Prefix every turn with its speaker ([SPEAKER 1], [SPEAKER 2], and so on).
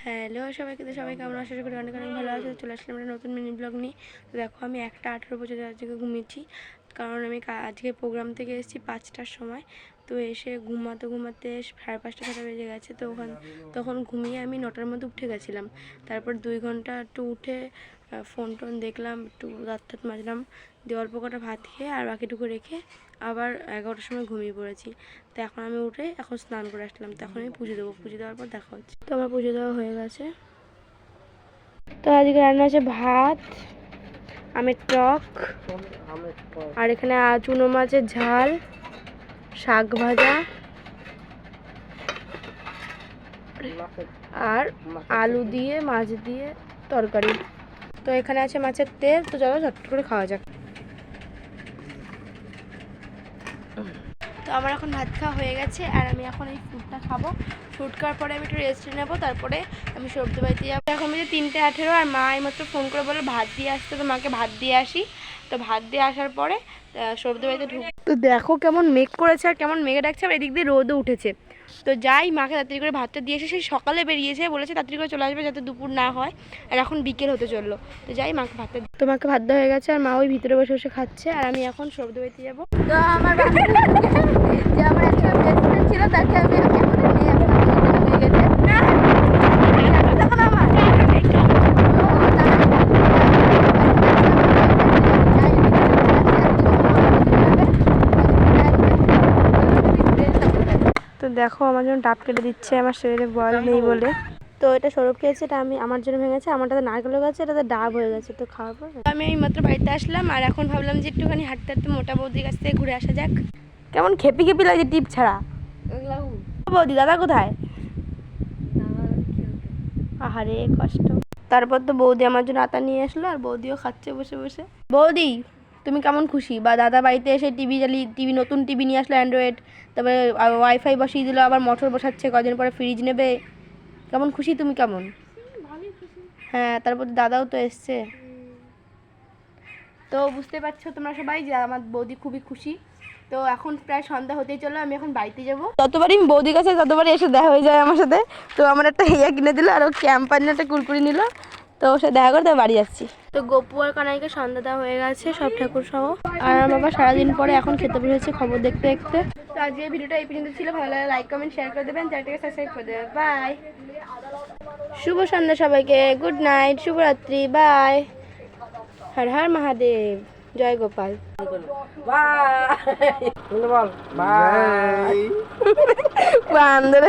[SPEAKER 1] Hello সবাইকে, সবাই কেমন আশা করি অনেক অনেক ভালো আছে। চলে আসলাম একটা নতুন মিনি ব্লগ নিয়ে। তো দেখো, আমি 1:18 পর্যন্ত আজকে ঘুমিয়েছি, কারণ আমি আজকে প্রোগ্রাম থেকে এসেছি 5টার সময়। তো এসে ঘুমাতে ঘুমাতে 5:30-6টা বেজে গেছে। তো তখন ঘুমিয়ে আমি 9টার মধ্যে উঠে গেছিলাম। তারপর 2 ঘন্টা একটু উঠে ফোন টোন দেখলাম, একটু দাঁত টাত মাজলাম, দিয়ে অল্প কটা ভাত খেয়ে আর বাকিটুকু রেখে আবার 11টার সময় ঘুমিয়ে পড়েছি। তো এখন আমি উঠে এখন স্নান করে আসলাম। তো এখন আমি পুজো দেবো, পুজো দেওয়ার পর দেখা হচ্ছে। তো আমার পুজো দেওয়া হয়ে গেছে। তো আজকে রান্না আছে ভাত, আমের টক, আর এখানে চুনো মাছের ঝাল, শাক ভাজা আর আলু দিয়ে মাছ দিয়ে তরকারি। তো এখানে আছে মাছের তেল। তো চলো ঝট করে খাওয়া যাক। তো আমার এখন ভাত খাওয়া হয়ে গেছে, আর আমি এখন এই ফ্রুটটা খাবো। ফ্রুট খাওয়ার পরে আমি একটু রেস্ট নেবো, তারপরে আমি সবজি বাড়িতে যাবো। এখন আমি 3:18, আর মা এইমাত্র ফোন করে বলে ভাত দিয়ে আসতে। তো মাকে ভাত দিয়ে আসি। তো ভাত দিয়ে আসার পরে সবজি বাড়িতে ঢুক। তো দেখো কেমন মেঘ করেছে আর কেমন মেঘে ডাকছে, আর এদিক দিয়ে রোদও উঠেছে। তো যাই, মাকে তাড়াতাড়ি করে ভাতটা দিয়ে এসে সেই সকালে বেরিয়েছে, বলেছে তাড়াতাড়ি করে চলে আসবে যাতে দুপুর না হয়। আর এখন বিকেল হতে চললো। তো যাই, মাকে ভাতটা, তো মাকে ভাত দেওয়া হয়ে গেছে, আর মা ওই ভিতরে বসে বসে খাচ্ছে, আর আমি এখন সবজি বাড়িতে যাবো। তো আমার যে আমার একটা প্রেসিডেন্ট ছিল, তাকে আমি এখন নিয়ে হয়ে গেছে। তখন আমার তো দেখো, আমার জন্য ডাব কেটে দিচ্ছে, আমার শরীরে বল নেই বলে। তো এটা সৌরভ খেয়েছে, এটা আমি আমার জন্য ভেঙেছে। আমারটাতে নারকেল গাছে, এটাতে ডাব হয়ে গেছে। তো খাওয়ার পর আমি এই মাত্র বাড়িতে আসলাম, আর এখন ভাবলাম যে একটুখানি হাঁটতে হাঁটতে মোটা বৌদির কাছ থেকে ঘুরে আসা যাক। কেমন খেপি খেপি লাগছে টিপ ছাড়া। বৌদি দাদা কোথায়? আহারে কষ্ট। তারপর তো বৌদি আমার জন্য আতা নিয়ে আসলো, আর বৌদিও খাচ্ছে বসে বসে। বৌদি, তুমি কেমন খুশি? বা দাদা বাড়িতে এসে টিভি নতুন টিভি নিয়ে আসলো অ্যান্ড্রয়েড, তারপরে ওয়াইফাই বসিয়ে দিল, আবার মোটর বসাচ্ছে, কদিন পরে ফ্রিজ নেবে। কেমন খুশি তুমি? কেমন? হ্যাঁ, তারপর দাদাও তো এসছে। তো বুঝতে পারছো তোমরা সবাই যে আমার বৌদি খুবই খুশি। তো এখন প্রায় সন্ধ্যা হতেই চলো, আমি এখন বাড়িতে যাবো। ততবারই বৌদির কাছে ততবারই এসে দেখা হয়ে যায় আমার সাথে। তো আমার একটা ইয়া কিনে দিল, আর ও ক্যাম্পানি একটা কুরকুরি নিল। তো ওর সাথে দেখা করে তো বাড়ি যাচ্ছি। তো গপু আর কানাইকে সন্ধ্যা দেওয়া হয়ে গেছে, সব ঠাকুর সহ। আর আমার বাবা সারাদিন পরে এখন খেতে বসেছে খবর দেখতে দেখতে। তো আজকে ভিডিওটা এই পর্যন্ত ছিল। ভালো লাগে লাইক কমেন্ট শেয়ার করে দেবেন, চ্যানেলটাকে সাবস্ক্রাইব করে দেবেন। বাই, শুভ সন্ধ্যা সবাইকে, গুড নাইট, শুভরাত্রি, বাই। হর হর মহাদেব, জয় গোপাল। বাই। বান্দর